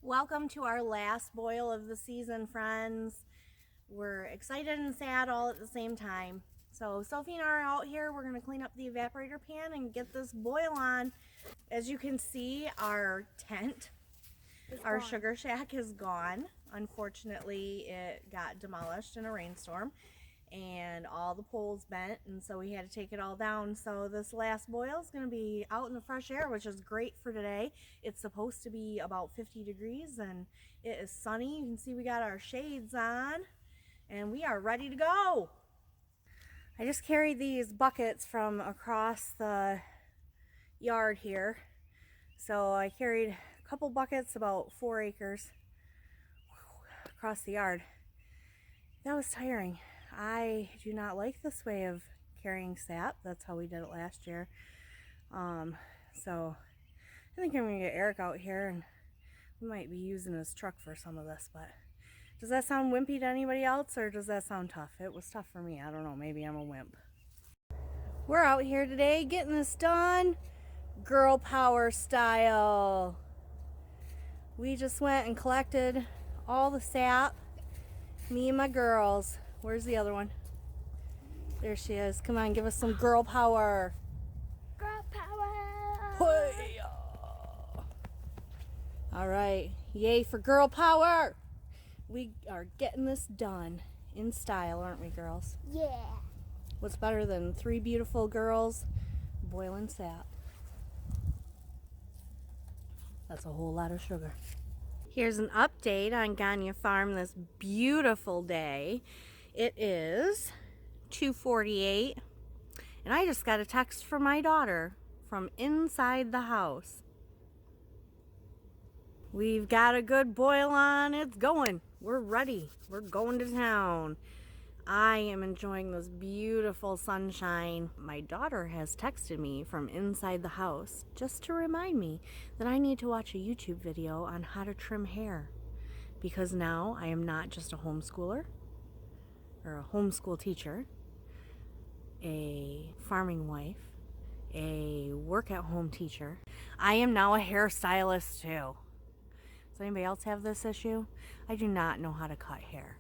Welcome to our last boil of the season, friends. We're excited and sad all at the same time. So Sophie and I are out here. We're going to clean up the evaporator pan and get this boil on. As you can see, our tent, our sugar shack is gone. Unfortunately, it got demolished in a rainstorm and all the poles bent, and so we had to take it all down. So this last boil is going to be out in the fresh air, which is great for today. It's supposed to be about 50 degrees and it is sunny. You can see we got our shades on and we are ready to go. I just carried these buckets from across the yard here. So I carried a couple buckets, about 4 acres across the yard. That was tiring. I do not like this way of carrying sap. That's how we did it last year. So I think I'm gonna get Eric out here and we might be using his truck for some of this, but does that sound wimpy to anybody else, or does that sound tough? It was tough for me. I don't know, maybe I'm a wimp. We're out here today getting this done girl power style. We just went and collected all the sap, me and my girls. Where's the other one? There she is. Come on, give us some girl power. Girl power! Hey-ya. All right, yay for girl power. We are getting this done in style, aren't we, girls? Yeah. What's better than 3 beautiful girls boiling sap? That's a whole lot of sugar. Here's an update on Gagne Farm this beautiful day. It is 2:48 and I just got a text from my daughter from inside the house. We've got a good boil on. It's going. We're ready. We're going to town. I am enjoying this beautiful sunshine. My daughter has texted me from inside the house just to remind me that I need to watch a YouTube video on how to trim hair, because now I am not just a homeschooler or a homeschool teacher, a farming wife, a work-at-home teacher. I am now a hairstylist too. Does anybody else have this issue? I do not know how to cut hair.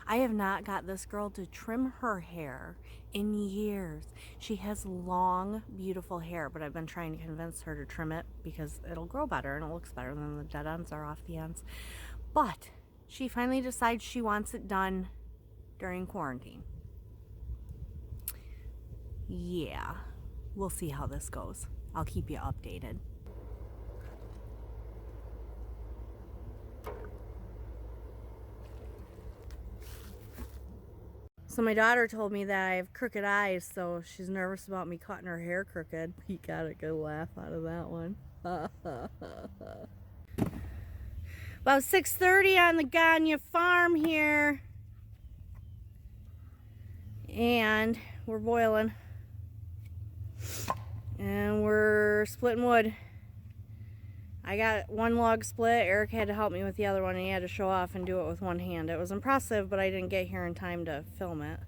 I have not got this girl to trim her hair in years. She has long, beautiful hair, but I've been trying to convince her to trim it because it'll grow better and it looks better than the dead ends are off the ends. But she finally decides she wants it done during quarantine. Yeah, we'll see how this goes. I'll keep you updated. So my daughter told me that I have crooked eyes, so she's nervous about me cutting her hair crooked. He got a good laugh out of that one. About 6:30 on the Gagne farm here. And we're boiling. And we're splitting wood. I got one log split. Eric had to help me with the other one, and he had to show off and do it with one hand. It was impressive, but I didn't get here in time to film it.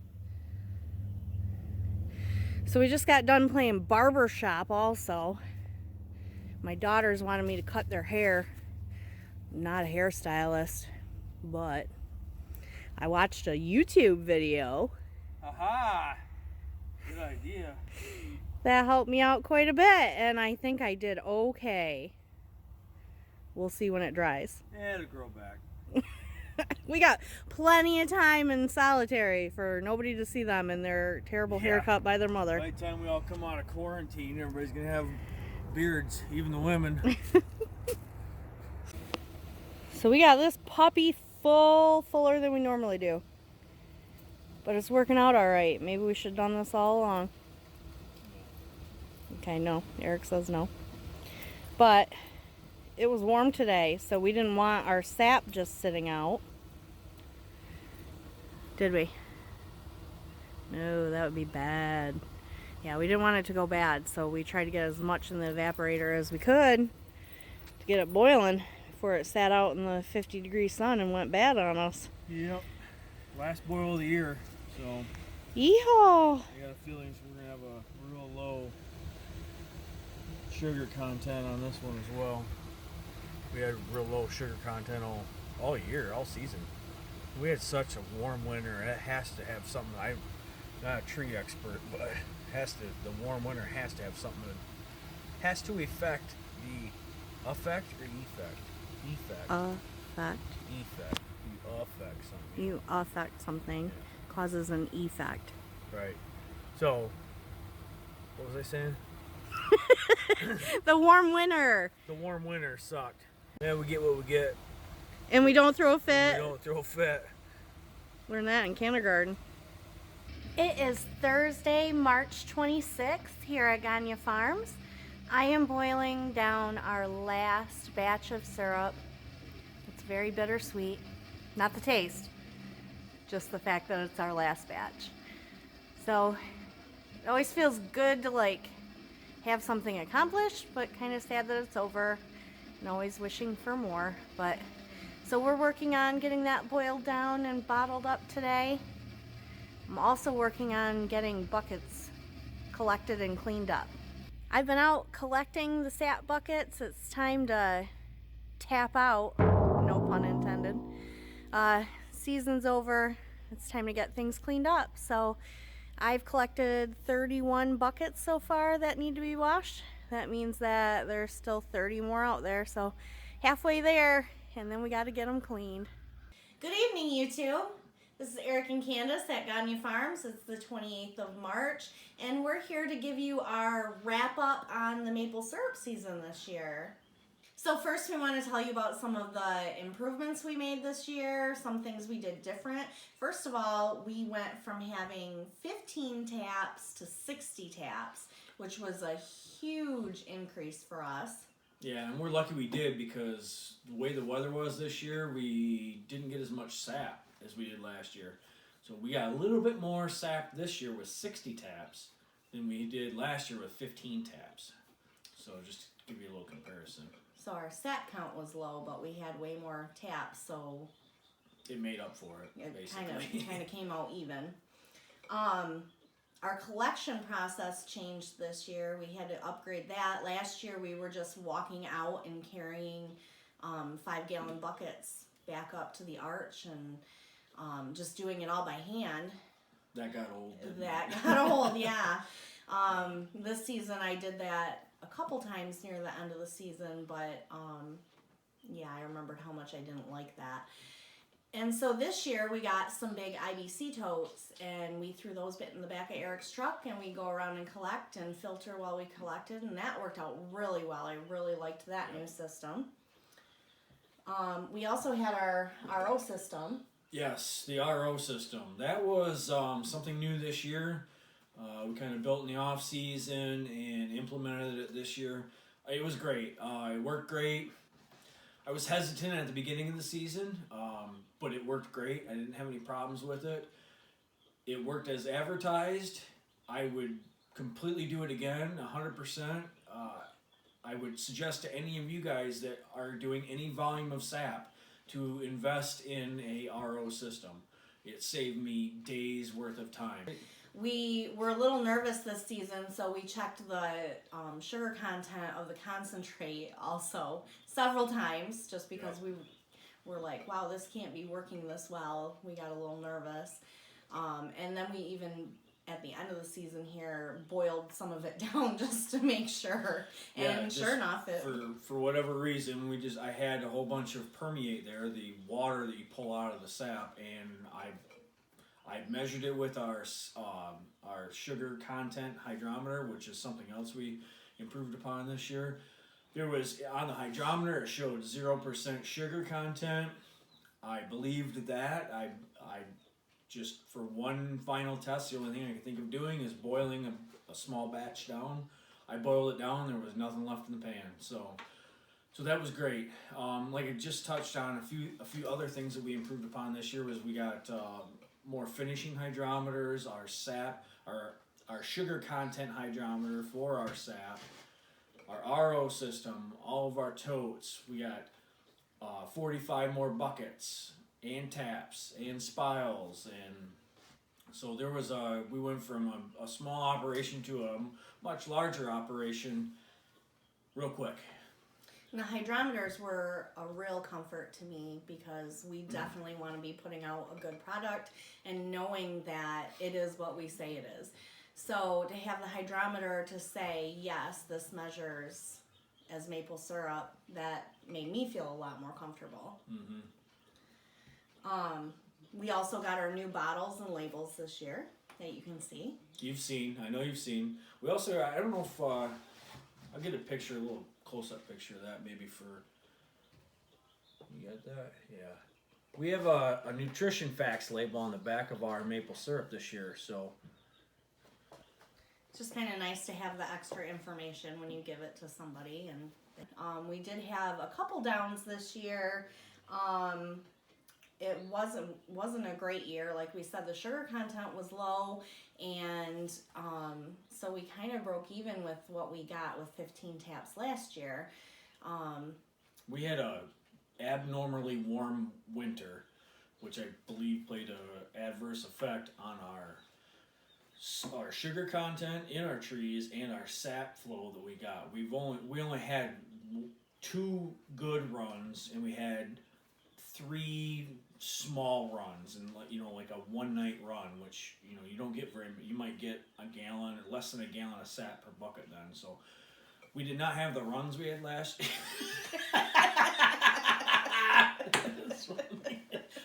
So we just got done playing barber shop also. My daughters wanted me to cut their hair. I'm not a hairstylist, but I watched a YouTube video. Aha! Good idea. That helped me out quite a bit, and I think I did okay. We'll see when it dries. Yeah, it'll grow back. We got plenty of time in solitary for nobody to see them in their terrible haircut by their mother. By the time we all come out of quarantine, everybody's going to have beards, even the women. So we got this puppy fuller than we normally do. But it's working out all right. Maybe we should have done this all along. Okay, no. Eric says no. But it was warm today, so we didn't want our sap just sitting out. Did we? No, that would be bad. Yeah, we didn't want it to go bad, so we tried to get as much in the evaporator as we could to get it boiling before it sat out in the 50-degree sun and went bad on us. Yep. Last boil of the year, so Yeehaw! I got a feeling we're going to have a real low sugar content on this one as well. we had real low sugar content all year, all season. We had such a warm winter. It has to have something. I'm not a tree expert, but it has to. The warm winter has to have something. That has to affect the effect or effect. Effect. Effect. Effect. You affect something. You affect something. Yeah. Causes an effect. Right. So, what was I saying? The warm winter. The warm winter sucked. Yeah, we get what we get. And we don't throw a We fit. don't throw a fit. Learned that in kindergarten. It is Thursday, March 26th here at Gagne Farms. I am boiling down our last batch of syrup. It's very bittersweet. Not the taste, just the fact that it's our last batch. So it always feels good to have something accomplished, but kind of sad that it's over and always wishing for more. But so we're working on getting that boiled down and bottled up today. I'm also working on getting buckets collected and cleaned up. I've been out collecting the sap buckets. It's time to tap out, no pun intended. Season's over. It's time to get things cleaned up. So I've collected 31 buckets so far that need to be washed. That means that there's still 30 more out there. So halfway there, and then we got to get them cleaned. Good evening, YouTube. This is Eric and Candace at Gagne Farms. It's the 28th of March, and we're here to give you our wrap up on the maple syrup season this year. So first we want to tell you about some of the improvements we made this year, some things we did different. First of all, we went from having 15 taps to 60 taps, which was a huge increase for us. Yeah, and we're lucky we did because the way the weather was this year, we didn't get as much sap as we did last year. So we got a little bit more sap this year with 60 taps than we did last year with 15 taps. So just to give you a little comparison. So our sap count was low, but we had way more taps, so it made up for it, basically. Kind of came out even. Our collection process changed this year. We had to upgrade that. Last year we were just walking out and carrying 5-gallon buckets back up to the arch and just doing it all by hand. That got old. Got old, yeah. This season I did that a couple times near the end of the season, but yeah, I remembered how much I didn't like that. And so this year we got some big IBC totes, and we threw those in the back of Eric's truck, and we go around and collect and filter while we collected, and that worked out really well. I really liked that new system. We also had our RO system. Yes, the RO system. That was something new this year. We kind of built in the off season and implemented it this year. It was great. It worked great. I was hesitant at the beginning of the season, but it worked great. I didn't have any problems with it. It worked as advertised. I would completely do it again, 100%. I would suggest to any of you guys that are doing any volume of sap to invest in a RO system. It saved me days worth of time. We were a little nervous this season, so we checked the sugar content of the concentrate also several times, just because we were like, wow, this can't be working this well. We got a little nervous. And then we even, at the end of the season here, boiled some of it down just to make sure. And sure enough, for whatever reason, I had a whole bunch of permeate there, the water that you pull out of the sap, and I measured it with our sugar content hydrometer, which is something else we improved upon this year. There was, on the hydrometer, it showed 0% sugar content. I believed that. I just, for one final test, the only thing I could think of doing is boiling a small batch down. I boiled it down, there was nothing left in the pan. So that was great. Like I just touched on, a few other things that we improved upon this year was we got more finishing hydrometers, our sap, our sugar content hydrometer for our sap, our RO system, all of our totes. We got 45 more buckets and taps and spiles, and so there was we went from a small operation to a much larger operation real quick. The hydrometers were a real comfort to me because we definitely want to be putting out a good product and knowing that it is what we say it is. So to have the hydrometer to say, yes, this measures as maple syrup, that made me feel a lot more comfortable. We also got our new bottles and labels this year that you can see. You've seen, I know you've seen. We also, I don't know if, I'll get a picture, a little close-up picture of that maybe for, you got that? Yeah. We have a nutrition facts label on the back of our maple syrup this year, so. It's just kind of nice to have the extra information when you give it to somebody. And we did have a couple downs this year. It wasn't a great year. Like we said, the sugar content was low, and so we kind of broke even with what we got with 15 taps last year. We had a abnormally warm winter, which I believe played an adverse effect on our sugar content in our trees and our sap flow that we got. We only had 2 good runs, and we had 3 small runs, and like a one-night run, which you don't get very. You might get a gallon or less than a gallon of sap per bucket then. So we did not have the runs we had last year.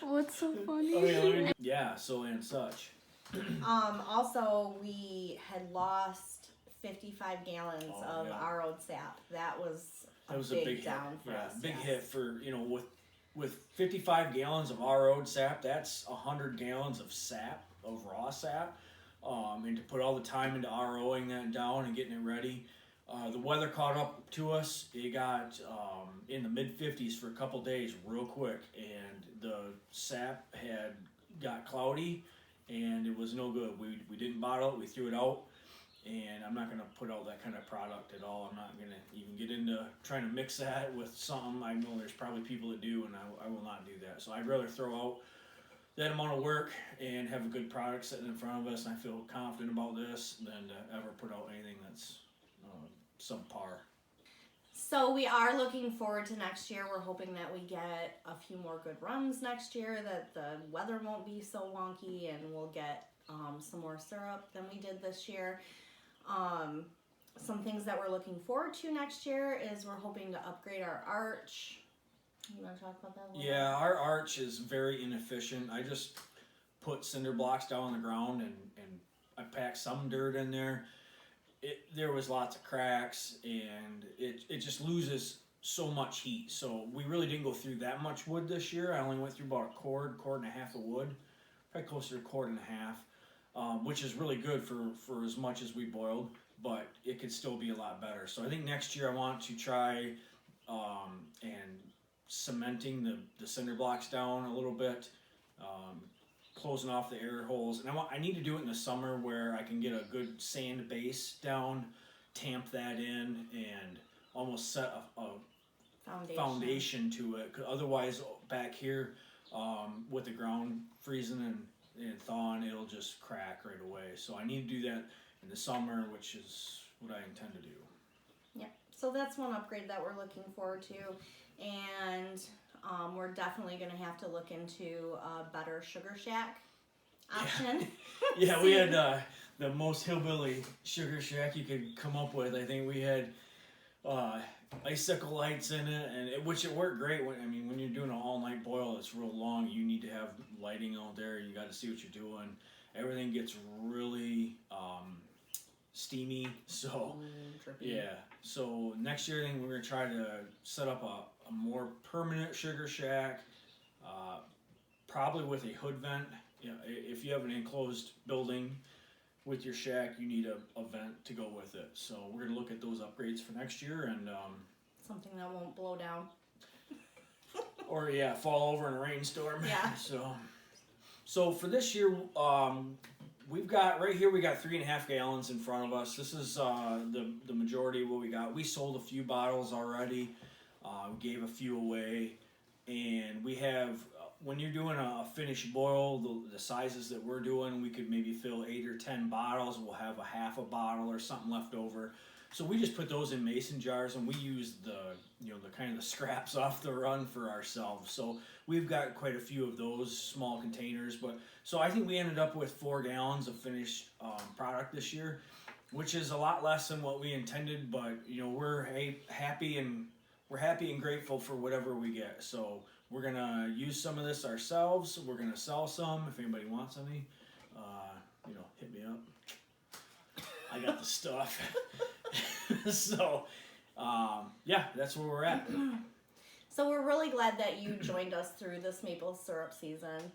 What's so funny? Okay, yeah. So and such. Also, we had lost 55 gallons of our old sap. That was a big down hit. for us. Big hit for with 55 gallons of RO'd sap. That's 100 gallons of sap, of raw sap, and to put all the time into ROing that down and getting it ready. The weather caught up to us. It got in the mid-50s for a couple days real quick, and the sap had got cloudy, and it was no good. We didn't bottle it. We threw it out, and I'm not going to put out that kind of product at all. I'm not going to even get into trying to mix that with something. I know there's probably people that do, and I will not do that. So I'd rather throw out that amount of work and have a good product sitting in front of us, and I feel confident about this, than to ever put out anything that's subpar. So we are looking forward to next year. We're hoping that we get a few more good runs next year, that the weather won't be so wonky, and we'll get some more syrup than we did this year. Some things that we're looking forward to next year is we're hoping to upgrade our arch. You want to talk about that a little bit? Yeah, our arch is very inefficient. I just put cinder blocks down on the ground, and I packed some dirt in there. There was lots of cracks, and it just loses so much heat. So we really didn't go through that much wood this year. I only went through about a cord and a half of wood, probably closer to a cord and a half, which is really good for as much as we boiled, but it could still be a lot better. So I think next year I want to try and cementing the cinder blocks down a little bit, closing off the air holes, and I need to do it in the summer where I can get a good sand base down, tamp that in, and almost set a foundation to it. 'Cause otherwise, back here with the ground freezing and thawing, it'll just crack right away. So I need to do that in the summer, which is what I intend to do. Yeah, so that's one upgrade that we're looking forward to, and we're definitely going to have to look into a better sugar shack option. Yeah, we had the most hillbilly sugar shack you could come up with. I think we had icicle lights in it, and which it worked great. When you're doing an all-night boil, it's real long. You need to have lighting out there. You got to see what you're doing. Everything gets really steamy. So yeah. So next year, I think we're gonna try to set up a more permanent sugar shack, probably with a hood vent. If you have an enclosed building with your shack, you need a vent to go with it. So we're gonna look at those upgrades for next year, and something that won't blow down. or fall over in a rainstorm. Yeah. So for this year, we got 3.5 gallons in front of us. This is the majority of what we got. We sold a few bottles already. We gave a few away, and we have, when you're doing a finished boil, the sizes that we're doing, we could maybe fill 8 or 10 bottles. We'll have a half a bottle or something left over. So we just put those in mason jars, and we use the kind of the scraps off the run for ourselves. So we've got quite a few of those small containers. But so I think we ended up with 4 gallons of finished product this year, which is a lot less than what we intended. But we're happy and grateful for whatever we get. So we're gonna use some of this ourselves. We're gonna sell some if anybody wants any. Hit me up. I got the stuff. So, yeah, that's where we're at. So we're really glad that you joined us through this maple syrup season.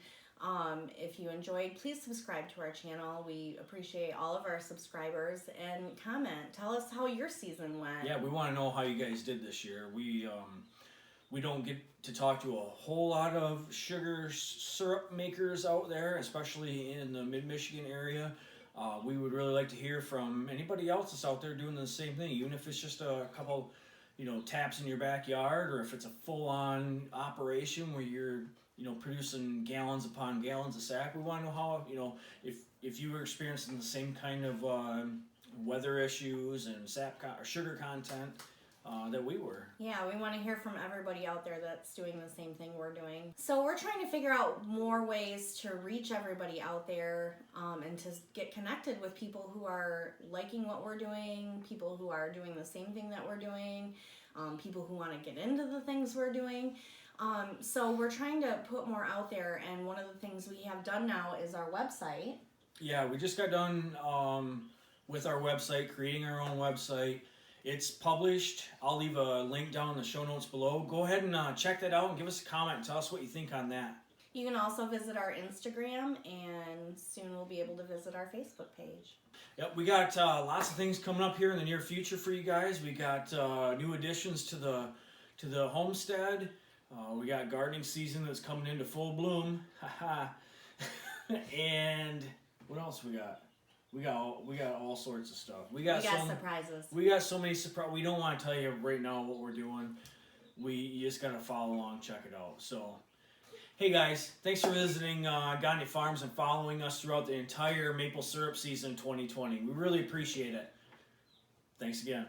If you enjoyed, please subscribe to our channel. We appreciate all of our subscribers, and comment. Tell us how your season went. Yeah, we want to know how you guys did this year. We don't get to talk to a whole lot of sugar syrup makers out there, especially in the mid-Michigan area. We would really like to hear from anybody else that's out there doing the same thing, even if it's just a couple, taps in your backyard, or if it's a full-on operation where you're, producing gallons upon gallons of sap. We want to know how, if you were experiencing the same kind of weather issues and or sugar content that we were. Yeah, we want to hear from everybody out there that's doing the same thing we're doing. So we're trying to figure out more ways to reach everybody out there, and to get connected with people who are liking what we're doing, people who are doing the same thing that we're doing, people who want to get into the things we're doing. So we're trying to put more out there, and one of the things we have done now is our website. Yeah, we just got done with our website, creating our own website. It's published. I'll leave a link down in the show notes below. Go ahead and check that out and give us a comment. Tell us what you think on that. You can also visit our Instagram, and soon we'll be able to visit our Facebook page. Yep, we got lots of things coming up here in the near future for you guys. We got new additions to the homestead. We got gardening season that's coming into full bloom. And what else we got? We got all sorts of stuff. We got surprises. We got so many surprises. We don't want to tell you right now what we're doing. You just gotta follow along, check it out. So, hey guys, thanks for visiting Gagne Farms and following us throughout the entire maple syrup season 2020. We really appreciate it. Thanks again.